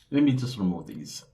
Let me just remove these.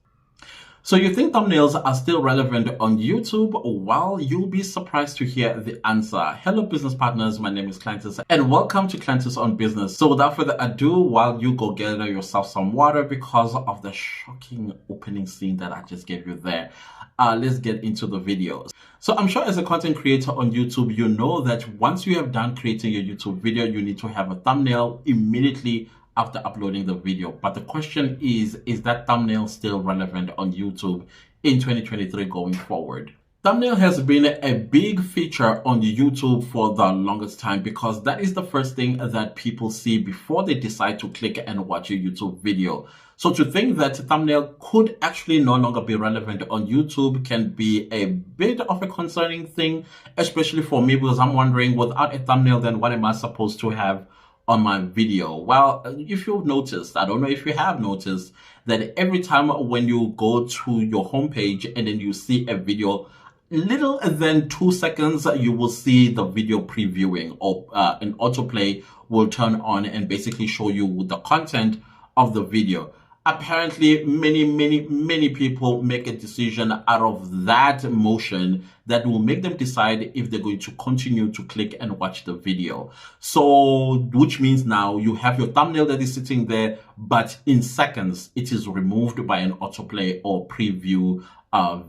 So you think thumbnails are still relevant on YouTube? Well, you'll be surprised to hear the answer. Hello business partners, my name is Clantis and welcome to Clantis on Business. So without further ado, while you go gather yourself some water because of the shocking opening scene that I just gave you there, let's get into the videos. So I'm sure as a content creator on YouTube, you know that once you have done creating your YouTube video, you need to have a thumbnail immediately after uploading the video. But the question is that thumbnail still relevant on YouTube in 2023 going forward? Thumbnail has been a big feature on YouTube for the longest time because that is the first thing that people see before they decide to click and watch a YouTube video. So to think that thumbnail could actually no longer be relevant on YouTube can be a bit of a concerning thing, especially for me, because I'm wondering, without a thumbnail, then what am I supposed to have on my video? Well, if you've noticed, I don't know if you have noticed, that every time when you go to your homepage and then you see a video, little than 2 seconds, you will see the video previewing, or an autoplay will turn on and basically show you the content of the video. Apparently, many people make a decision out of that motion that will make them decide if they're going to continue to click and watch the video. So, which means now you have your thumbnail that is sitting there, but in seconds, it is removed by an autoplay or preview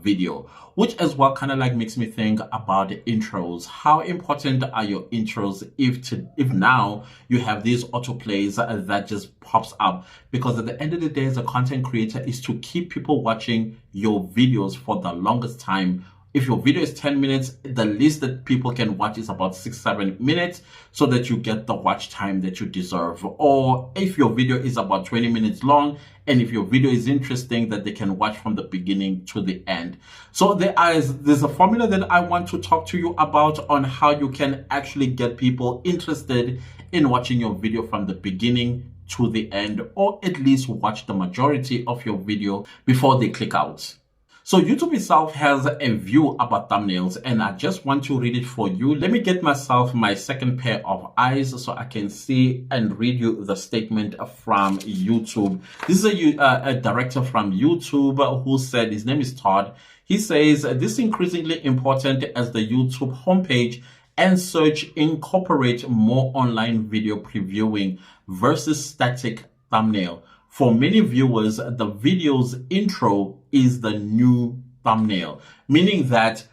video, which as well kind of like makes me think about the intros. How important are your intros if now you have these autoplays that just pops up? Because at the end of the day, as a content creator, is to keep people watching your videos for the longest time. If your video is 10 minutes, the least that people can watch is about 6-7 minutes so that you get the watch time that you deserve. Or if your video is about 20 minutes long, and if your video is interesting, that they can watch from the beginning to the end. So there's a formula that I want to talk to you about on how you can actually get people interested in watching your video from the beginning to the end, or at least watch the majority of your video before they click out. So YouTube itself has a view about thumbnails, and I just want to read it for you. Let me get myself my second pair of eyes so I can see and read you the statement from YouTube. This is a director from YouTube who said, his name is Todd. He says, this is increasingly important as the YouTube homepage and search incorporate more online video previewing versus static thumbnail. For many viewers, the video's intro is the new thumbnail, meaning that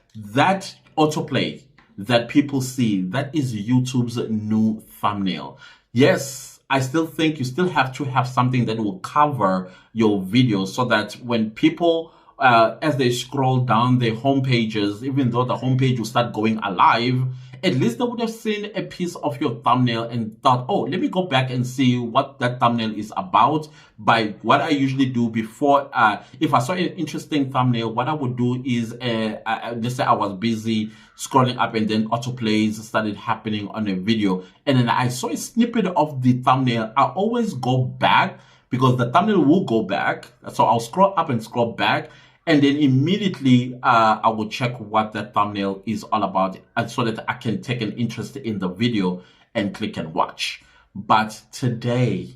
autoplay that people see, that is YouTube's new thumbnail. Yes, I still think you still have to have something that will cover your video so that when people, as they scroll down their home pages, even though the homepage will start going alive, at least they would have seen a piece of your thumbnail and thought, oh, let me go back and see what that thumbnail is about. By what I usually do before, if I saw an interesting thumbnail, what I would do is, let's say I was busy scrolling up and then autoplays started happening on a video. And then I saw a snippet of the thumbnail. I always go back because the thumbnail will go back. So I'll scroll up and scroll back. And then immediately I will check what that thumbnail is all about, and so that I can take an interest in the video and click and watch. But today,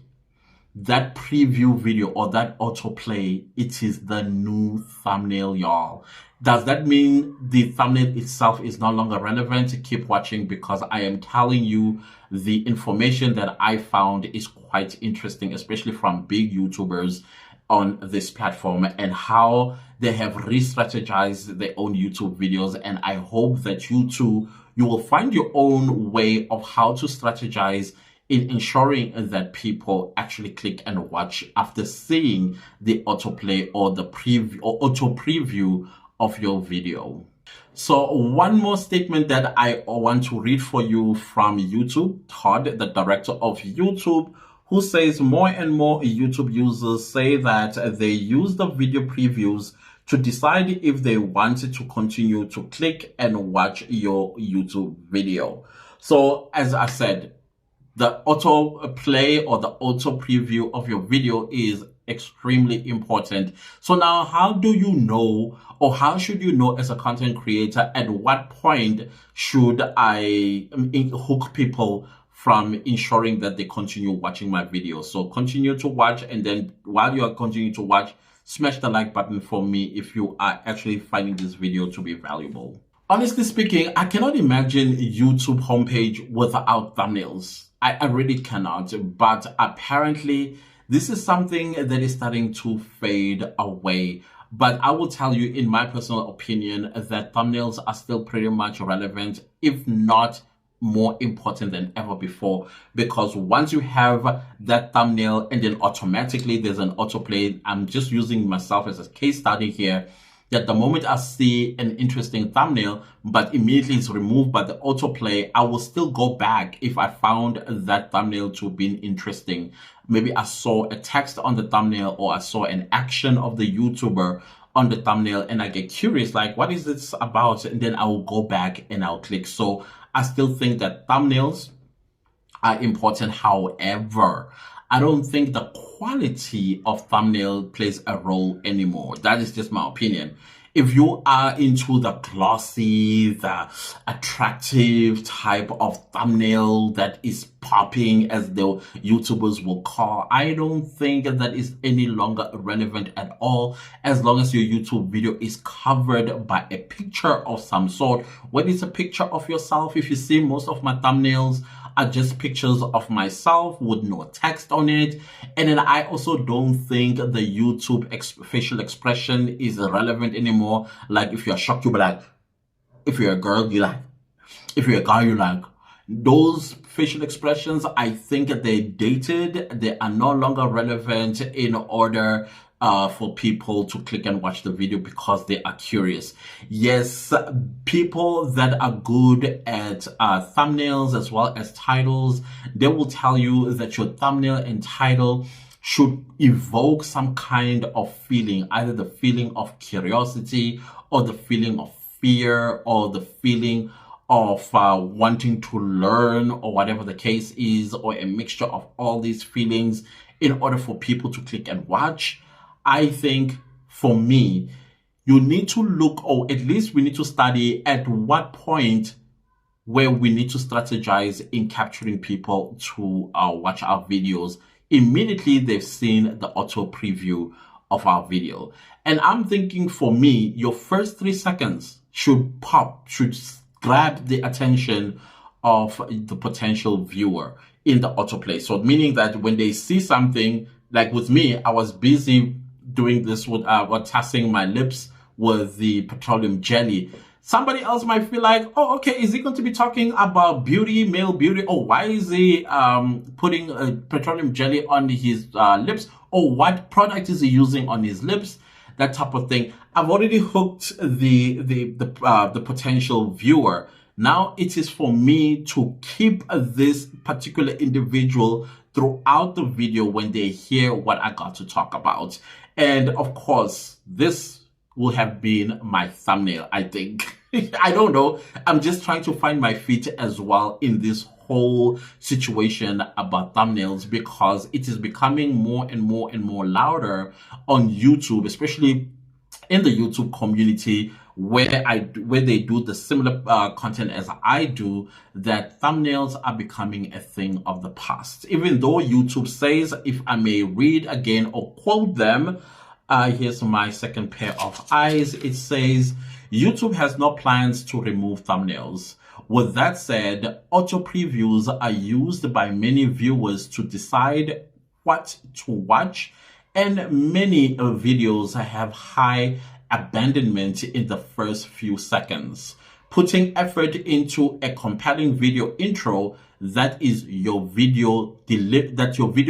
that preview video or that autoplay, it is the new thumbnail, y'all. Does that mean the thumbnail itself is no longer relevant? Keep watching, because I am telling you the information that I found is quite interesting, especially from big YouTubers on this platform, and how they have re-strategized their own YouTube videos. And I hope that you too, you will find your own way of how to strategize in ensuring that people actually click and watch after seeing the autoplay or the preview or auto preview of your video. So one more statement that I want to read for you from YouTube, Todd, the director of YouTube, who says more and more YouTube users say that they use the video previews to decide if they want to continue to click and watch your YouTube video. So as I said, the auto play or the auto preview of your video is extremely important. So now, how do you know, or how should you know as a content creator, at what point should I hook people from ensuring that they continue watching my videos. So continue to watch, and then while you are continuing to watch, smash the like button for me if you are actually finding this video to be valuable. Honestly speaking, I cannot imagine YouTube homepage without thumbnails. I really cannot, but apparently this is something that is starting to fade away. But I will tell you, in my personal opinion, that thumbnails are still pretty much relevant, if not more important than ever before, because once you have that thumbnail and then automatically there's an autoplay. I'm just using myself as a case study here, that the moment I see an interesting thumbnail, but immediately it's removed by the autoplay, I will still go back if I found that thumbnail to be interesting. Maybe I saw a text on the thumbnail, or I saw an action of the YouTuber on the thumbnail, and I get curious, like, what is this about? And then I will go back and I'll click. So I still think that thumbnails are important. However, I don't think the quality of thumbnail plays a role anymore. That is just my opinion. If you are into the glossy, the attractive type of thumbnail that is popping, as the YouTubers will call, I don't think that is any longer relevant at all, as long as your YouTube video is covered by a picture of some sort. What is a picture of yourself? If you see, most of my thumbnails are just pictures of myself with no text on it. And then I also don't think the YouTube facial expression is relevant anymore. Like, if you're shocked, you'll be like, if you're a girl, you like, if you're a guy, you like. Those facial expressions, I think they're dated. They are no longer relevant in order for people to click and watch the video because they are curious. Yes, people that are good at thumbnails as well as titles, they will tell you that your thumbnail and title should evoke some kind of feeling, either the feeling of curiosity or the feeling of fear or the feeling of wanting to learn, or whatever the case is, or a mixture of all these feelings in order for people to click and watch. I think, for me, you need to look, or at least we need to study at what point where we need to strategize in capturing people to watch our videos immediately they've seen the auto preview of our video. And I'm thinking, for me, your first 3 seconds should grab the attention of the potential viewer in the autoplay. So meaning that when they see something, like with me, I was busy doing this with testing my lips with the petroleum jelly. Somebody else might feel like, oh, okay, is he going to be talking about beauty, male beauty? Oh, why is he putting petroleum jelly on his lips? Or what product is he using on his lips? That type of thing. I've already hooked the potential viewer. Now it is for me to keep this particular individual throughout the video when they hear what I got to talk about. And of course, this will have been my thumbnail, I think. I don't know. I'm just trying to find my feet as well in this whole situation about thumbnails, because it is becoming more and more and more louder on YouTube, especially in the YouTube community, where they do the similar content as I do, that thumbnails are becoming a thing of the past. Even though YouTube says, if I may read again or quote them, here's my second pair of eyes. It says, YouTube has no plans to remove thumbnails. With that said, auto previews are used by many viewers to decide what to watch, and many videos have high abandonment in the first few seconds. Putting effort into a compelling video intro that your video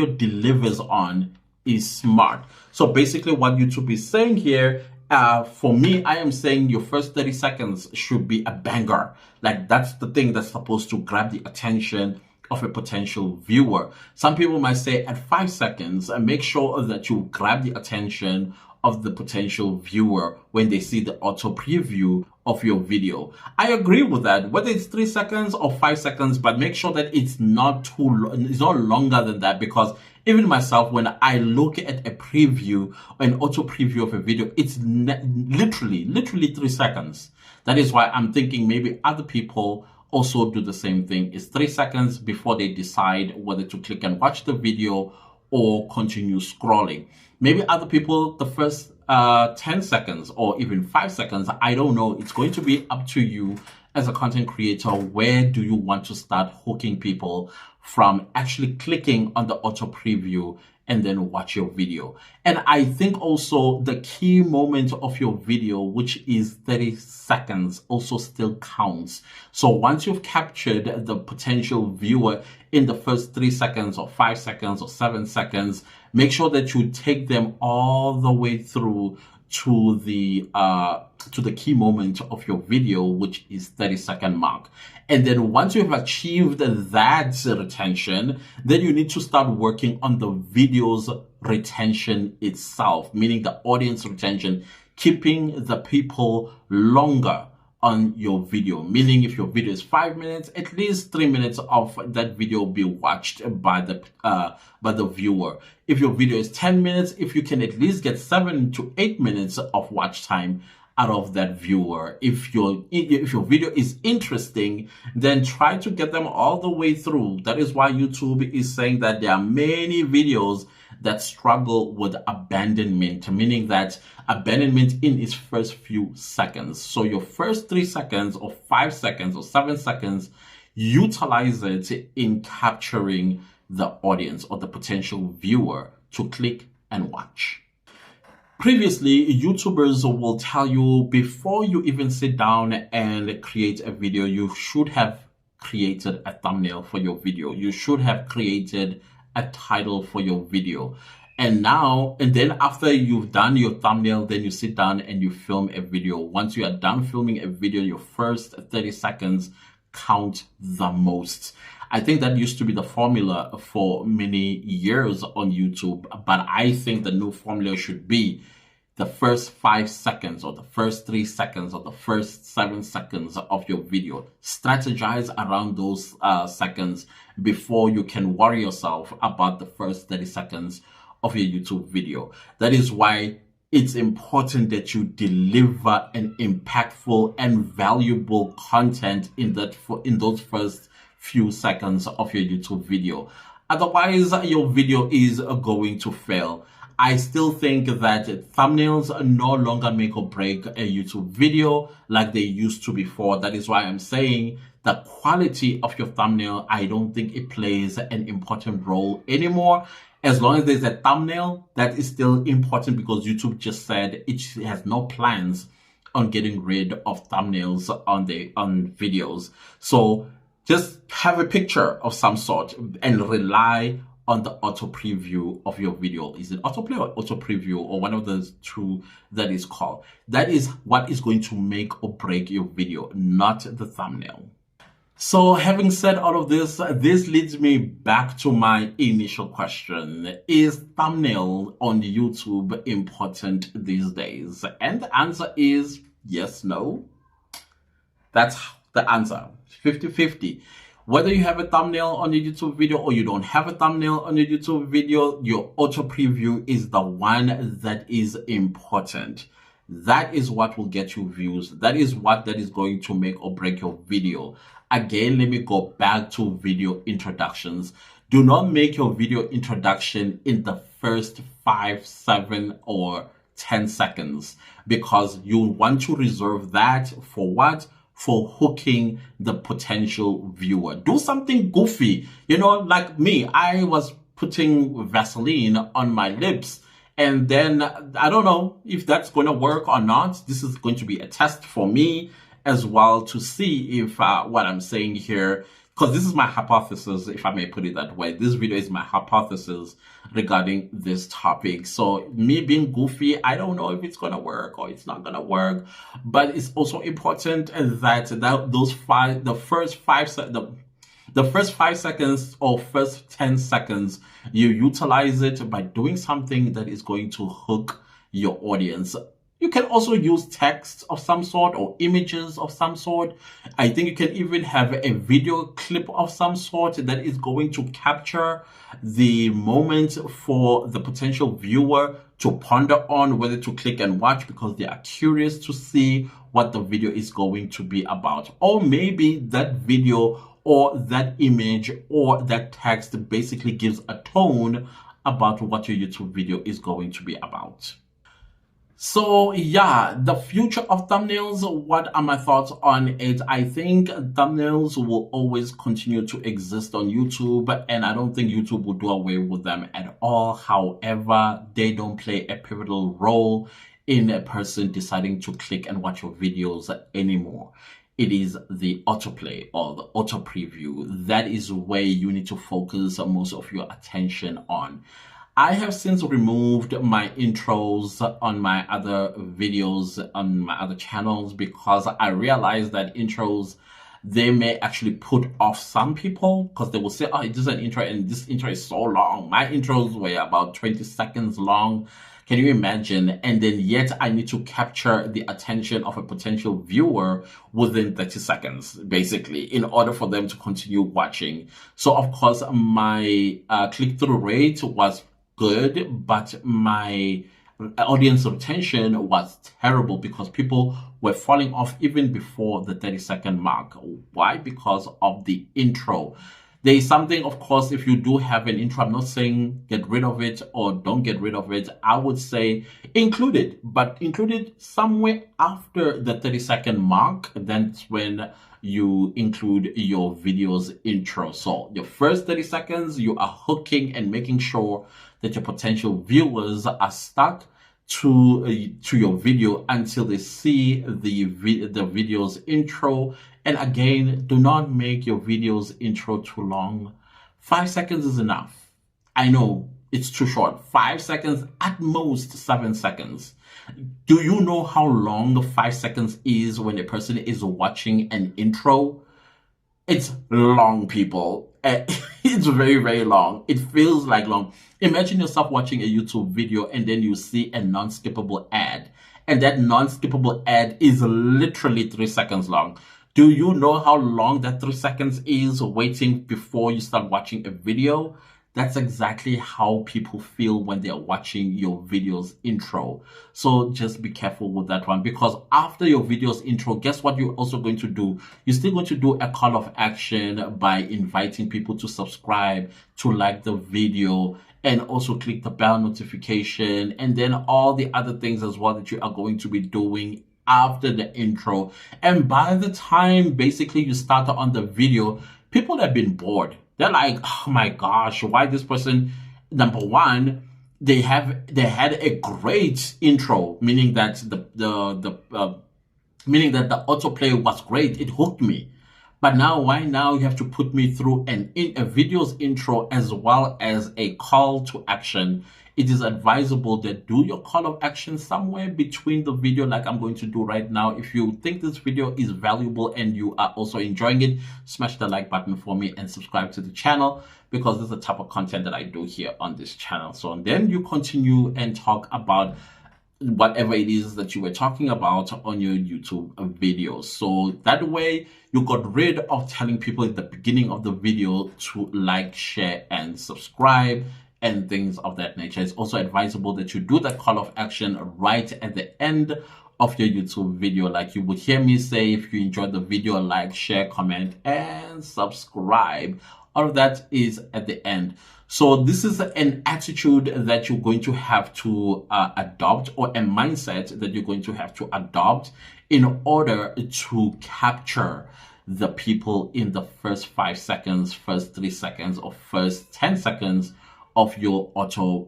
delivers on is smart. So basically what YouTube is saying here, for me, I am saying your first 30 seconds should be a banger. Like, that's the thing that's supposed to grab the attention of a potential viewer. Some people might say at 5 seconds, and make sure that you grab the attention of the potential viewer when they see the auto preview of your video. I agree with that, whether it's 3 seconds or 5 seconds, but make sure that it's not it's not longer than that, because even myself, when I look at a preview, an auto preview of a video, it's literally 3 seconds. That is why I'm thinking maybe other people also do the same thing. It's 3 seconds before they decide whether to click and watch the video or continue scrolling. Maybe other people, the first 10 seconds or even 5 seconds, I don't know. It's going to be up to you as a content creator. Where do you want to start hooking people from actually clicking on the auto preview and then watch your video? And I think also the key moment of your video, which is 30 seconds, also still counts. So once you've captured the potential viewer in the first 3 seconds or 5 seconds or 7 seconds, make sure that you take them all the way through to the key moment of your video, which is 30-second mark. And then once you've achieved that retention, then you need to start working on the video's retention itself, meaning the audience retention, keeping the people longer on your video. Meaning if your video is 5 minutes, at least 3 minutes of that video will be watched by the viewer. If your video is 10 minutes, if you can at least get 7 to 8 minutes of watch time out of that viewer. If your video is interesting, then try to get them all the way through. That is why YouTube is saying that there are many videos that struggle with abandonment, meaning that abandonment in its first few seconds. So your first 3 seconds or 5 seconds or 7 seconds, utilize it in capturing the audience or the potential viewer to click and watch. Previously, YouTubers will tell you before you even sit down and create a video, you should have created a thumbnail for your video. You should have created a title for your video. And then after you've done your thumbnail, then you sit down and you film a video. Once you are done filming a video, your first 30 seconds count the most. I think that used to be the formula for many years on YouTube, but I think the new formula should be the first 5 seconds or the first 3 seconds or the first 7 seconds of your video. Strategize around those seconds before you can worry yourself about the first 30 seconds of your YouTube video. That is why it's important that you deliver an impactful and valuable content in those first few seconds of your YouTube video. Otherwise, your video is going to fail. I still think that thumbnails no longer make or break a YouTube video like they used to before. That is why I'm saying the quality of your thumbnail, I don't think it plays an important role anymore. As long as there's a thumbnail, that is still important because YouTube just said it has no plans on getting rid of thumbnails on videos. So just have a picture of some sort and rely on the auto preview of your video. Is it autoplay or auto preview or one of those two that is called? That is what is going to make or break your video, not the thumbnail. So having said all of this, this leads me back to my initial question. Is thumbnail on YouTube important these days? And the answer is yes, no. That's the answer. 50-50. Whether you have a thumbnail on your YouTube video or you don't have a thumbnail on your YouTube video, your auto preview is the one that is important. That is what will get you views. That is going to make or break your video. Again, let me go back to video introductions. Do not make your video introduction in the first 5, 7, or 10 seconds because you want to reserve that for what? For hooking the potential viewer. Do something goofy. You know, like me, I was putting Vaseline on my lips and then I don't know if that's going to work or not. This is going to be a test for me as well to see if what I'm saying here, because this is my hypothesis, if I may put it that way. This video is my hypothesis regarding this topic. So me being goofy, I don't know if it's going to work or it's not going to work, but it's also important that the first 5 seconds or first 10 seconds, you utilize it by doing something that is going to hook your audience. You can also use text of some sort or images of some sort. I think you can even have a video clip of some sort that is going to capture the moment for the potential viewer to ponder on whether to click and watch because they are curious to see what the video is going to be about. Or maybe that video or that image or that text basically gives a tone about what your YouTube video is going to be about. So yeah, the future of thumbnails, what are my thoughts on it? I think thumbnails will always continue to exist on YouTube, and I don't think YouTube will do away with them at all. However, they don't play a pivotal role in a person deciding to click and watch your videos anymore. It is the autoplay or the auto preview. That is where you need to focus most of your attention on. I have since removed my intros on my other videos on my other channels because I realized that intros, they may actually put off some people because they will say, oh, it is an intro and this intro is so long. My intros were about 20 seconds long. Can you imagine? And then yet I need to capture the attention of a potential viewer within 30 seconds, basically, in order for them to continue watching. So of course, my click-through rate was good, but my audience retention was terrible because people were falling off even before the 30-second mark. Why? Because of the intro. There is something, of course, if you do have an intro, I'm not saying get rid of it or don't get rid of it. I would say include it, but include it somewhere after the 30-second mark. That's when you include your video's intro. So your first 30 seconds, you are hooking and making sure that your potential viewers are stuck to your video until they see the video's intro. And again, do not make your video's intro too long. 5 seconds is enough. I know it's too short. 5 seconds, at most 7 seconds. Do you know how long 5 seconds is when a person is watching an intro? It's long, people. It's very, very long. It feels like long. Imagine yourself watching a YouTube video and then you see a non-skippable ad. And that non-skippable ad is literally 3 seconds long. Do you know how long that 3 seconds is waiting before you start watching a video? That's exactly how people feel when they're watching your video's intro. So just be careful with that one, because after your video's intro, guess what you're also going to do? You're still going to do a call of action by inviting people to subscribe, to like the video, and also click the bell notification, and then all the other things as well that you are going to be doing after the intro. And by the time basically you start on the video, people have been bored. They're like, oh my gosh, why this person? Number one, they had a great intro, meaning that the autoplay was great. It hooked me. But now, why now you have to put me through a video's intro as well as a call to action? It is advisable that do your call of action somewhere between the video, like I'm going to do right now. If you think this video is valuable and you are also enjoying it, smash the like button for me and subscribe to the channel, because this is the type of content that I do here on this channel. So and then you continue and talk about whatever it is that you were talking about on your YouTube videos. So that way you got rid of telling people at the beginning of the video to like, share, and subscribe, and things of that nature. It's also advisable that you do that call of action right at the end of your YouTube video. Like you would hear me say, if you enjoyed the video, like, share, comment, and subscribe. All of that is at the end. So this is an attitude that you're going to have to adopt, or a mindset that you're going to have to adopt in order to capture the people in the first 5 seconds, first 3 seconds, or first 10 seconds of your auto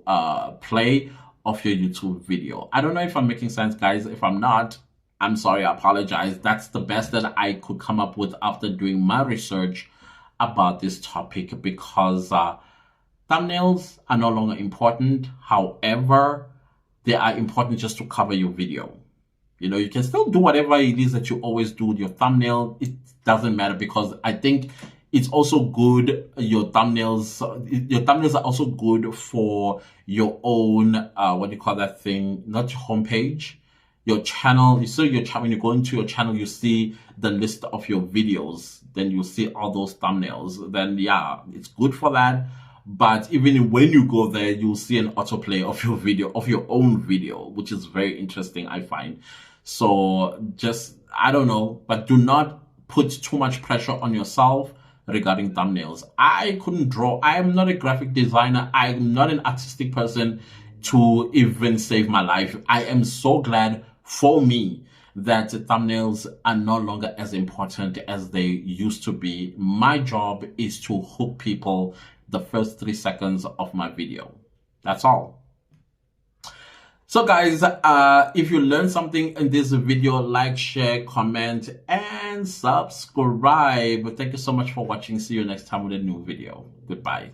play of your YouTube video. I don't know if I'm making sense, guys. If I'm not, I'm sorry, I apologize. That's the best that I could come up with after doing my research about this topic, because thumbnails are no longer important. However, they are important just to cover your video. You know, you can still do whatever it is that you always do with your thumbnail. It doesn't matter, because I think it's also good. Your thumbnails are also good for your own, what do you call that thing? Not homepage. your channel. You see your channel, when you go into your channel, you see the list of your videos, then you see all those thumbnails. Then yeah, it's good for that. But even when you go there, you'll see an autoplay of your video, of your own video, which is very interesting, I find. So just, I don't know, but do not put too much pressure on yourself regarding thumbnails. I couldn't draw. I am not a graphic designer. I'm not an artistic person to even save my life. I am so glad for me that thumbnails are no longer as important as they used to be. My job is to hook people the first 3 seconds of my video. That's all. So guys, if you learned something in this video, like, share, comment, and subscribe. Thank you so much for watching. See you next time with a new video. Goodbye.